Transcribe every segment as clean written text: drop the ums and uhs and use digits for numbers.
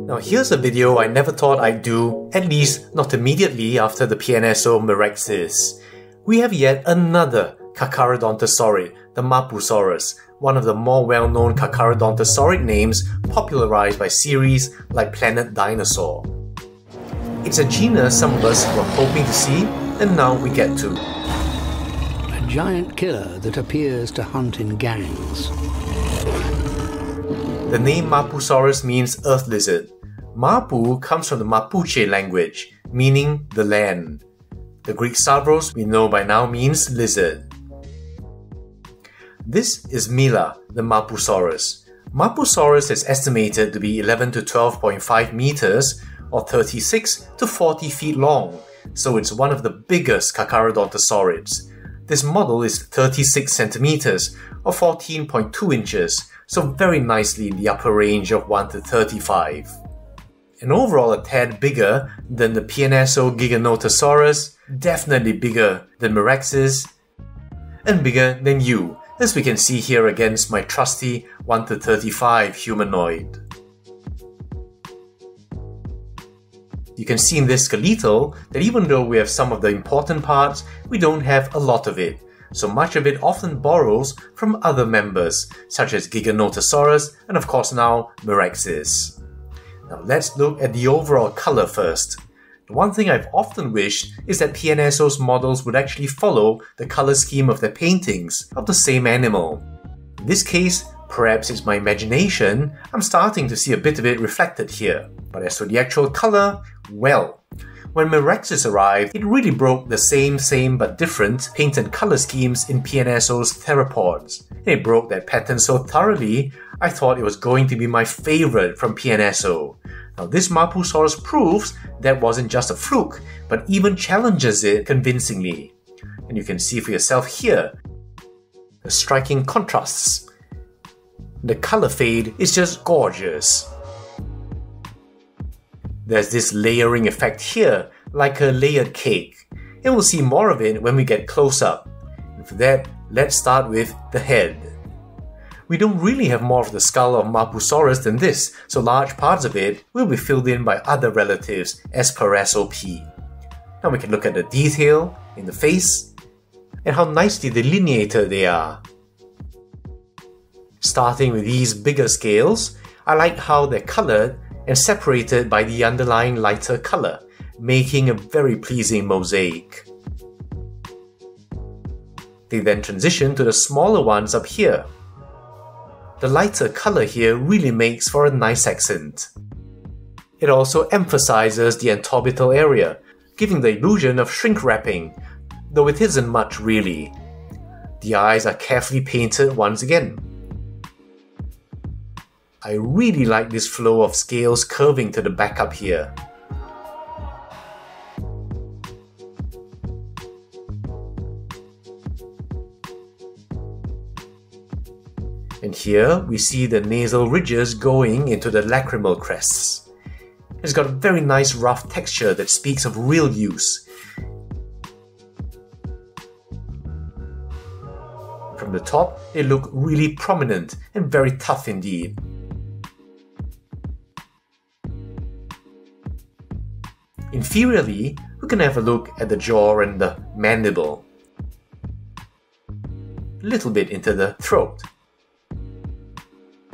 Now here's a video I never thought I'd do, at least not immediately after the PNSO Meraxes. We have yet another carcharodontosaurid, the Mapusaurus, one of the more well-known carcharodontosaurid names popularized by series like Planet Dinosaur. It's a genus some of us were hoping to see, and now we get to. A giant killer that appears to hunt in gangs. The name Mapusaurus means earth lizard. Mapu comes from the Mapuche language, meaning the land. The Greek Stavros we know by now means lizard. This is Mila the Mapusaurus. Mapusaurus is estimated to be 11 to 12.5 meters or 36 to 40 feet long, so it's one of the biggest carcharodontosaurids. This model is 36 centimeters or 14.2 inches, so very nicely in the upper range of 1 to 35. And overall a tad bigger than the PNSO Giganotosaurus, definitely bigger than Meraxes, and bigger than you, as we can see here against my trusty 1 to 35 humanoid. You can see in this skeletal that even though we have some of the important parts, we don't have a lot of it. So much of it often borrows from other members, such as Giganotosaurus and of course now Meraxes. Now let's look at the overall color first. The one thing I've often wished is that PNSO's models would actually follow the color scheme of their paintings of the same animal. In this case, perhaps it's my imagination, I'm starting to see a bit of it reflected here. But as for the actual color, well, when Meraxes arrived, it really broke the same but different painted color schemes in PNSO's theropods. It broke that pattern so thoroughly, I thought it was going to be my favorite from PNSO. Now this Mapusaurus proves that wasn't just a fluke, but even challenges it convincingly. And you can see for yourself here, the striking contrasts. The color fade is just gorgeous. There's this layering effect here, like a layered cake, and we'll see more of it when we get close up. And for that, let's start with the head. We don't really have more of the skull of Mapusaurus than this, so large parts of it will be filled in by other relatives as per SOP. Now we can look at the detail in the face, and how nicely delineated they are. Starting with these bigger scales, I like how they're colored and separated by the underlying lighter color, making a very pleasing mosaic. They then transition to the smaller ones up here. The lighter color here really makes for a nice accent. It also emphasizes the antorbital area, giving the illusion of shrink wrapping, though it isn't much really. The eyes are carefully painted once again. I really like this flow of scales curving to the back up here. And here we see the nasal ridges going into the lacrimal crests. It's got a very nice rough texture that speaks of real use. From the top, they look really prominent and very tough indeed. Inferiorly, we can have a look at the jaw and the mandible. A little bit into the throat.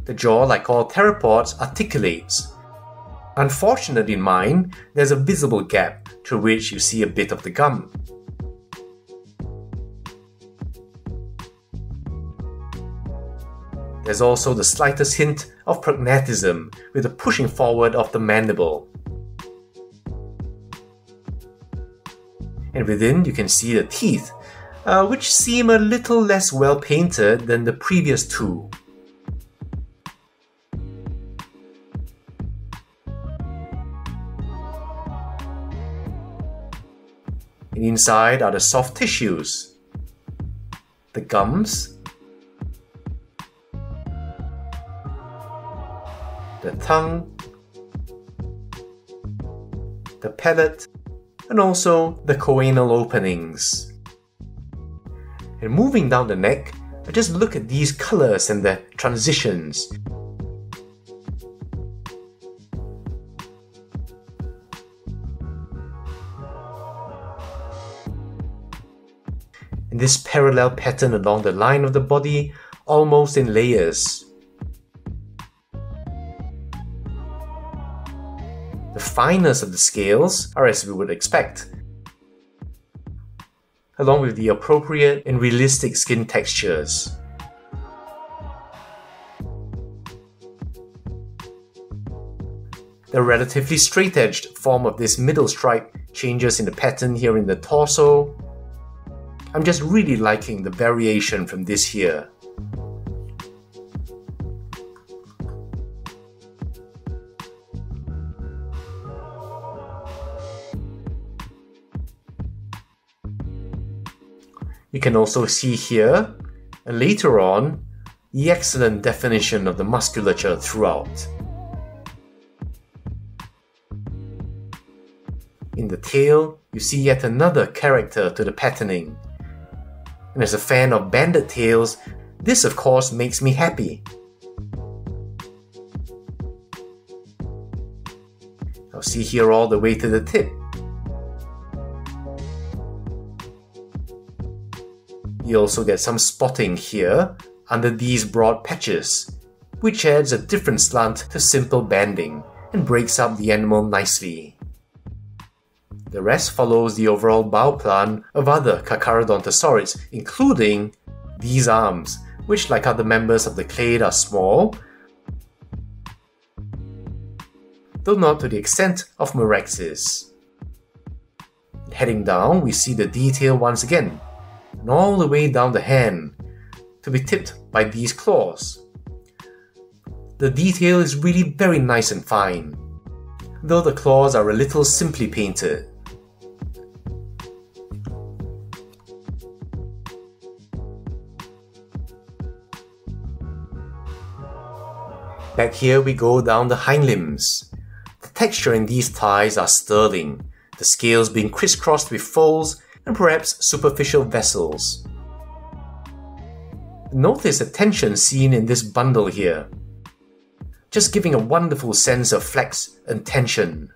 The jaw, like all theropods, articulates. Unfortunately in mine, there's a visible gap through which you see a bit of the gum. There's also the slightest hint of prognatism with the pushing forward of the mandible. And within you can see the teeth, which seem a little less well painted than the previous two. And inside are the soft tissues, the gums, the tongue, the palate, and also the choanal openings. And moving down the neck, just look at these colors and the transitions. and this parallel pattern along the line of the body, almost in layers. The fineness of the scales are as we would expect, along with the appropriate and realistic skin textures. The relatively straight-edged form of this middle stripe changes in the pattern here in the torso. I'm just really liking the variation from this here. You can also see here, and later on, the excellent definition of the musculature throughout. In the tail, you see yet another character to the patterning. And as a fan of banded tails, this of course makes me happy. I'll see here all the way to the tip. You also get some spotting here under these broad patches, which adds a different slant to simple banding and breaks up the animal nicely. The rest follows the overall bow plan of other carcharodontosaurids, including these arms, which like other members of the clade are small, though not to the extent of Meraxes. Heading down, we see the detail once again, and all the way down the hand, to be tipped by these claws. The detail is really very nice and fine, though the claws are a little simply painted. Back here we go down the hind limbs. The texture in these thighs are sterling, the scales being crisscrossed with folds and perhaps superficial vessels. Notice the tension seen in this bundle here, just giving a wonderful sense of flex and tension.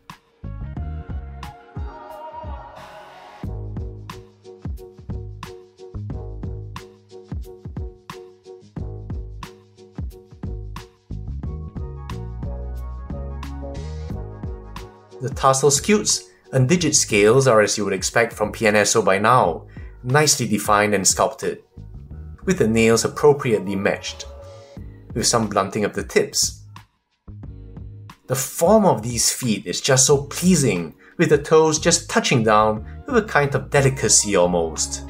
The tarsal scutes and digit scales are as you would expect from PNSO by now, nicely defined and sculpted, with the nails appropriately matched, with some blunting of the tips. The form of these feet is just so pleasing, with the toes just touching down with a kind of delicacy almost.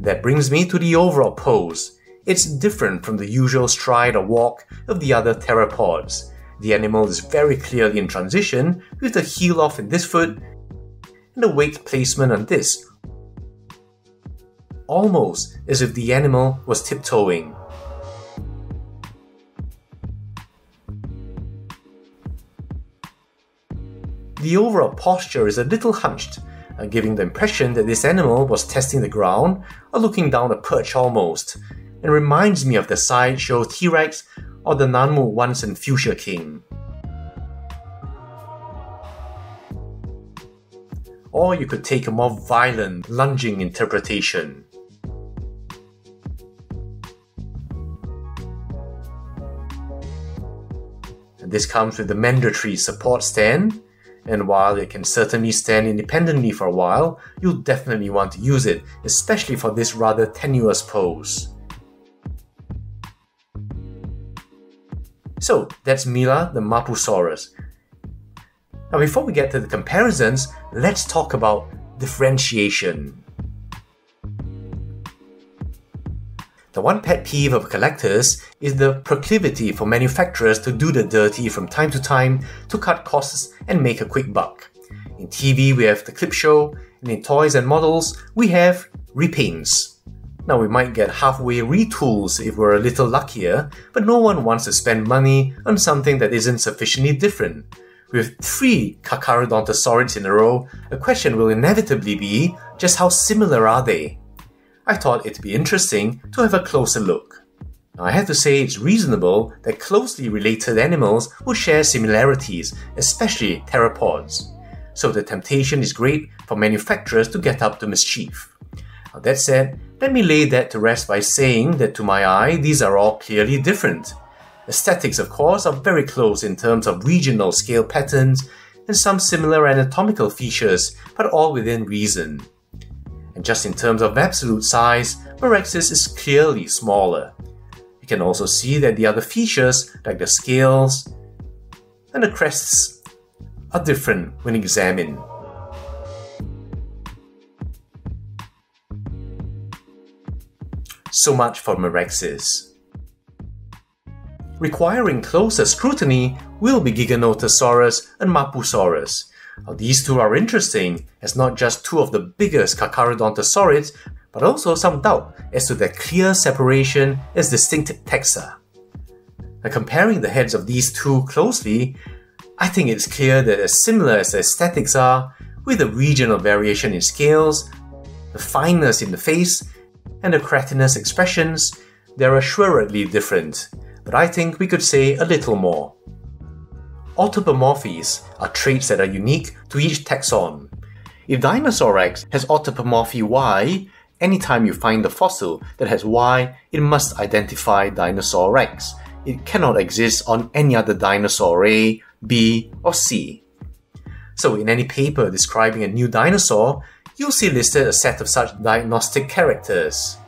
That brings me to the overall pose. It's different from the usual stride or walk of the other theropods. The animal is very clearly in transition, with the heel off in this foot and the weight placement on this, almost as if the animal was tiptoeing. The overall posture is a little hunched, giving the impression that this animal was testing the ground or looking down a perch almost, and reminds me of the sideshow T-Rex or the Nanmu once and Fuchsia King. Or you could take a more violent, lunging interpretation. And this comes with the mandatory support stand, and while it can certainly stand independently for a while, you'll definitely want to use it, especially for this rather tenuous pose. So that's Mila the Mapusaurus. Now before we get to the comparisons, let's talk about differentiation. The one pet peeve of collectors is the proclivity for manufacturers to do the dirty from time to time to cut costs and make a quick buck. In TV we have the clip show, and in toys and models we have repaints. Now we might get halfway retools if we're a little luckier, but no one wants to spend money on something that isn't sufficiently different. With 3 carcharodontosaurids in a row, a question will inevitably be, just how similar are they? I thought it'd be interesting to have a closer look. Now, I have to say it's reasonable that closely related animals will share similarities, especially theropods. So the temptation is great for manufacturers to get up to mischief. Now, that said, let me lay that to rest by saying that to my eye, these are all clearly different. Aesthetics, of course, are very close in terms of regional scale patterns and some similar anatomical features, but all within reason. And just in terms of absolute size, Meraxes is clearly smaller. You can also see that the other features, like the scales and the crests, are different when examined. So much for Meraxes. Requiring closer scrutiny will be Giganotosaurus and Mapusaurus. Now, these two are interesting as not just two of the biggest carcharodontosaurids, but also some doubt as to their clear separation as distinct taxa. Now, comparing the heads of these two closely, I think it's clear that as similar as the aesthetics are, with the regional variation in scales, the fineness in the face, and the cretinous expressions, they're assuredly different, but I think we could say a little more. Automorphies are traits that are unique to each taxon. If Dinosaur-X has Automorphy Y, anytime you find a fossil that has Y, it must identify Dinosaur-X. It cannot exist on any other dinosaur A, B, or C. So in any paper describing a new dinosaur, you'll see listed a set of such diagnostic characters.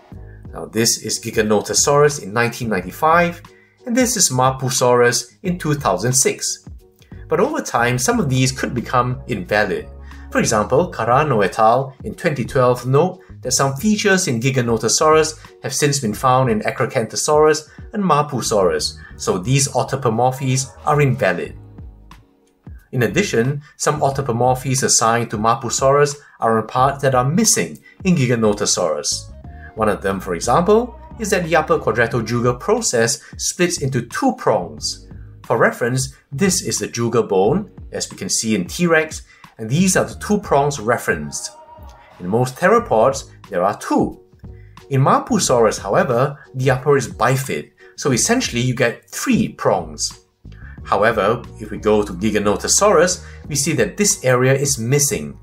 Now this is Giganotosaurus in 1995, and this is Mapusaurus in 2006. But over time, some of these could become invalid. For example, Carano et al. In 2012 note that some features in Giganotosaurus have since been found in Acrocanthosaurus and Mapusaurus, so these automorphies are invalid. In addition, some automorphies assigned to Mapusaurus are on parts that are missing in Giganotosaurus. One of them, for example, is that the upper quadratojugal process splits into two prongs. For reference, this is the jugal bone, as we can see in T-Rex, and these are the two prongs referenced. In most theropods, there are two. In Mapusaurus, however, the upper is bifid, so essentially you get three prongs. However, if we go to Giganotosaurus, we see that this area is missing.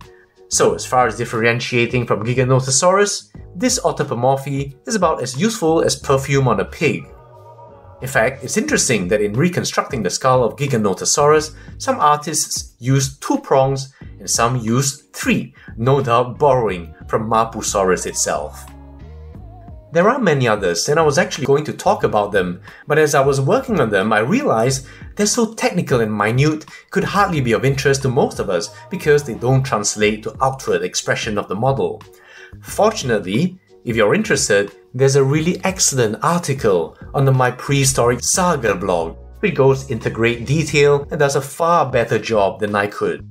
So as far as differentiating from Giganotosaurus, this automorphy is about as useful as perfume on a pig. In fact, it's interesting that in reconstructing the skull of Giganotosaurus, some artists used two prongs and some used three, no doubt borrowing from Mapusaurus itself. There are many others, and I was actually going to talk about them, but as I was working on them, I realized they're so technical and minute, could hardly be of interest to most of us because they don't translate to outward expression of the model. Fortunately, if you're interested, there's a really excellent article on the My Prehistoric Saga blog, which goes into great detail and does a far better job than I could.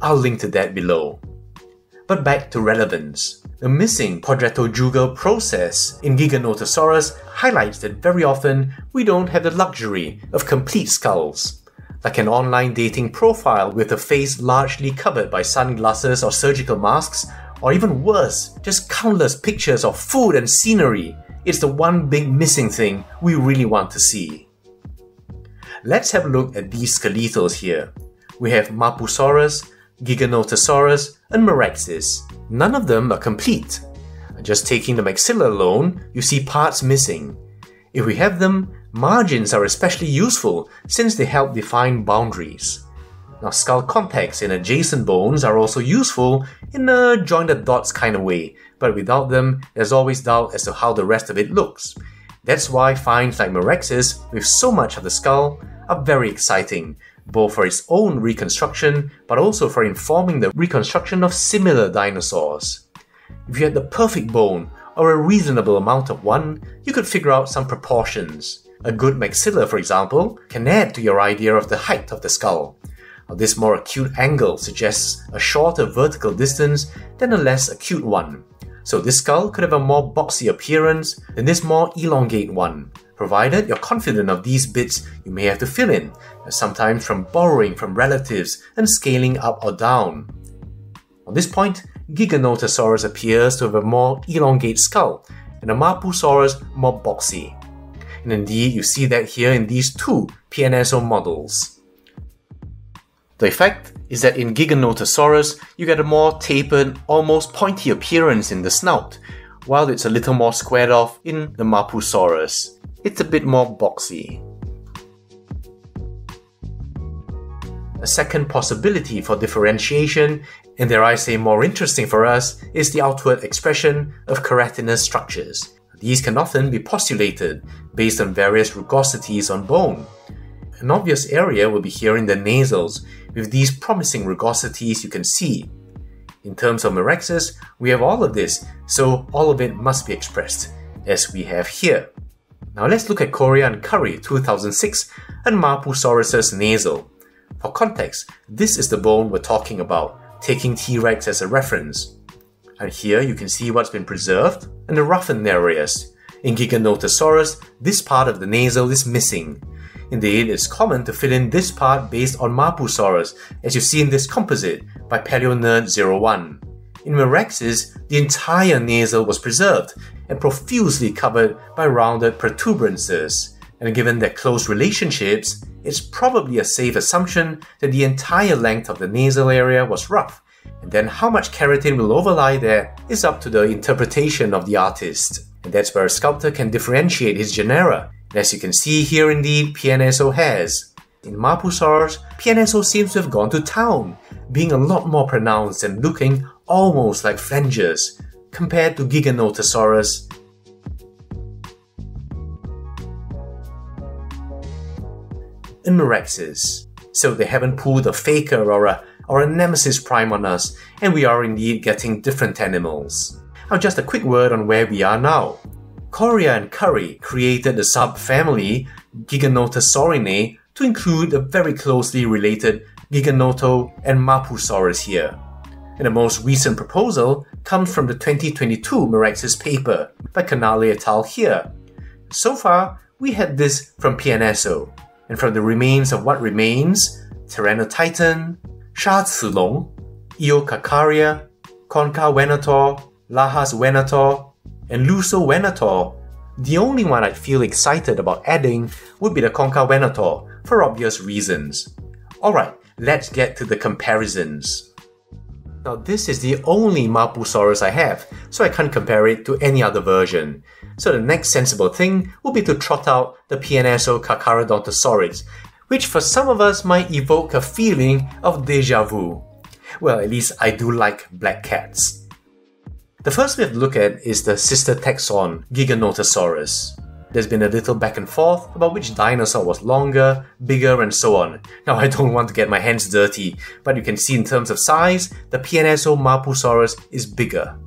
I'll link to that below. But back to relevance. The missing quadratojugal process in Giganotosaurus highlights that very often we don't have the luxury of complete skulls. Like an online dating profile with the face largely covered by sunglasses or surgical masks, or even worse, just countless pictures of food and scenery, it's the one big missing thing we really want to see. Let's have a look at these skeletals here. We have Mapusaurus, Giganotosaurus, and Meraxes. None of them are complete. Just taking the maxilla alone, you see parts missing. If we have them, margins are especially useful since they help define boundaries. Now, skull contacts in adjacent bones are also useful in a jointed dots kind of way, but without them, there's always doubt as to how the rest of it looks. That's why finds like Meraxes, with so much of the skull, are very exciting, both for its own reconstruction, but also for informing the reconstruction of similar dinosaurs. If you had the perfect bone, or a reasonable amount of one, you could figure out some proportions. A good maxilla, for example, can add to your idea of the height of the skull. Now, this more acute angle suggests a shorter vertical distance than a less acute one. So this skull could have a more boxy appearance than this more elongate one. Provided you're confident of these bits you may have to fill in, sometimes from borrowing from relatives and scaling up or down. On this point, Giganotosaurus appears to have a more elongate skull, and the Mapusaurus more boxy. And indeed, you see that here in these two PNSO models. The effect is that in Giganotosaurus, you get a more tapered, almost pointy appearance in the snout, while it's a little more squared off in the Mapusaurus. It's a bit more boxy. A second possibility for differentiation, and dare I say more interesting for us, is the outward expression of keratinous structures. These can often be postulated based on various rugosities on bone. An obvious area will be here in the nasals, with these promising rugosities you can see. In terms of Meraxes, we have all of this, so all of it must be expressed, as we have here. Now let's look at Correa and Curry 2006 and Mapusaurus' nasal. For context, this is the bone we're talking about, taking T-Rex as a reference. And here you can see what's been preserved and the roughened areas. In Giganotosaurus, this part of the nasal is missing. Indeed, it's common to fill in this part based on Mapusaurus, as you see in this composite by PaleoNerd01. In Meraxes, the entire nasal was preserved and profusely covered by rounded protuberances. And given their close relationships, it's probably a safe assumption that the entire length of the nasal area was rough, and then how much keratin will overlie there is up to the interpretation of the artist. And that's where a sculptor can differentiate his genera. And as you can see here, indeed, PNSO has. In Mapusaurus, PNSO seems to have gone to town, being a lot more pronounced and looking almost like flanges, compared to Giganotosaurus. In Meraxes, so they haven't pulled a faker or a nemesis prime on us, and we are indeed getting different animals. Now just a quick word on where we are now. Correa and Curry created the subfamily Giganotosaurinae to include the very closely related Giganoto and Mapusaurus here. And the most recent proposal comes from the 2022 Meraxes paper by Canale et al. Here. So far, we had this from PNSO, and from the remains of what remains, Tyrannotitan, Shazilong, Eocarcharia, Concavenator, Lahas Venator, and Luso Venator, the only one I'd feel excited about adding would be the Concavenator, for obvious reasons. Alright, let's get to the comparisons. Now this is the only Mapusaurus I have, so I can't compare it to any other version. So the next sensible thing would be to trot out the PNSO carcharodontosaurid, which for some of us might evoke a feeling of deja vu. Well, at least I do like black cats. The first we have to look at is the sister taxon, Giganotosaurus. There's been a little back and forth about which dinosaur was longer, bigger, and so on. Now I don't want to get my hands dirty, but you can see in terms of size, the PNSO Mapusaurus is bigger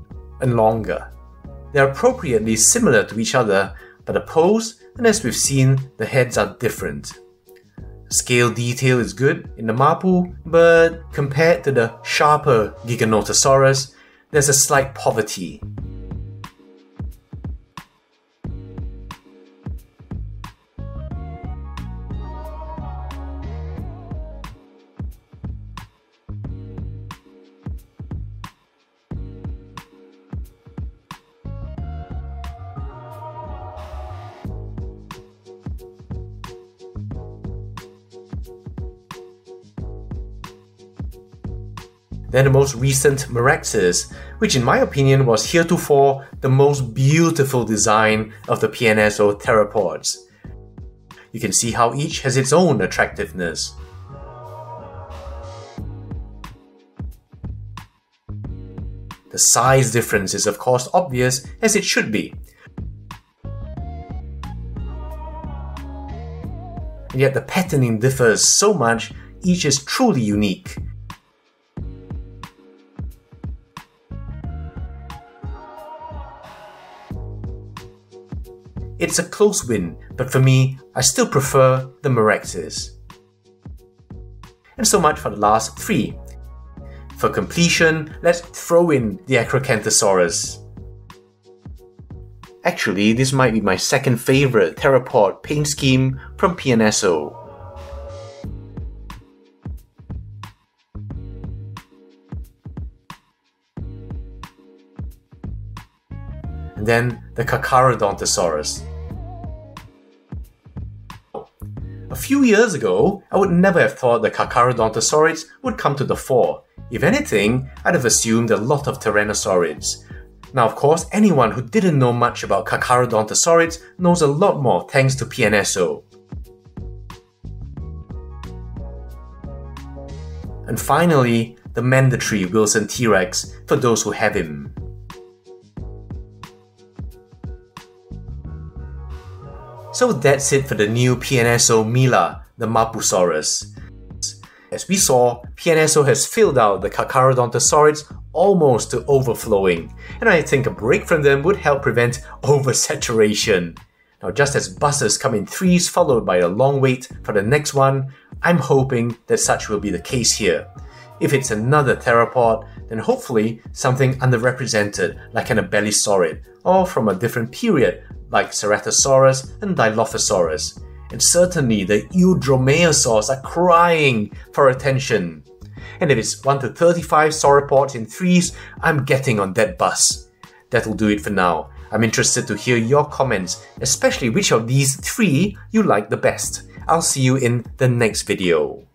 and longer. They're appropriately similar to each other, but the pose, and as we've seen, the heads are different. Scale detail is good in the Mapu, but compared to the sharper Giganotosaurus, there's a slight poverty. Then the most recent Meraxes, which in my opinion was heretofore the most beautiful design of the PNSO theropods. You can see how each has its own attractiveness. The size difference is of course obvious, as it should be. And yet the patterning differs so much, each is truly unique. It's a close win, but for me, I still prefer the Meraxes. And so much for the last three. For completion, let's throw in the Acrocanthosaurus. Actually, this might be my second favorite theropod paint scheme from PNSO. then the carcharodontosaurus. A few years ago, I would never have thought the carcharodontosaurids would come to the fore. If anything, I'd have assumed a lot of tyrannosaurids. Now of course, anyone who didn't know much about carcharodontosaurids knows a lot more thanks to PNSO. And finally, the mandatory Wilson T-Rex for those who have him. So that's it for the new PNSO Mila the Mapusaurus. As we saw, PNSO has filled out the carcharodontosaurids almost to overflowing, and I think a break from them would help prevent oversaturation. Now just as buses come in threes followed by a long wait for the next one, I'm hoping that such will be the case here. If it's another theropod, then hopefully something underrepresented like an Abelisaurid, or from a different period like Ceratosaurus and Dilophosaurus. And certainly the Eudromaeosaurs are crying for attention. And if it's 1 to 35 sauropods in threes, I'm getting on that bus. That'll do it for now. I'm interested to hear your comments, especially which of these three you like the best. I'll see you in the next video.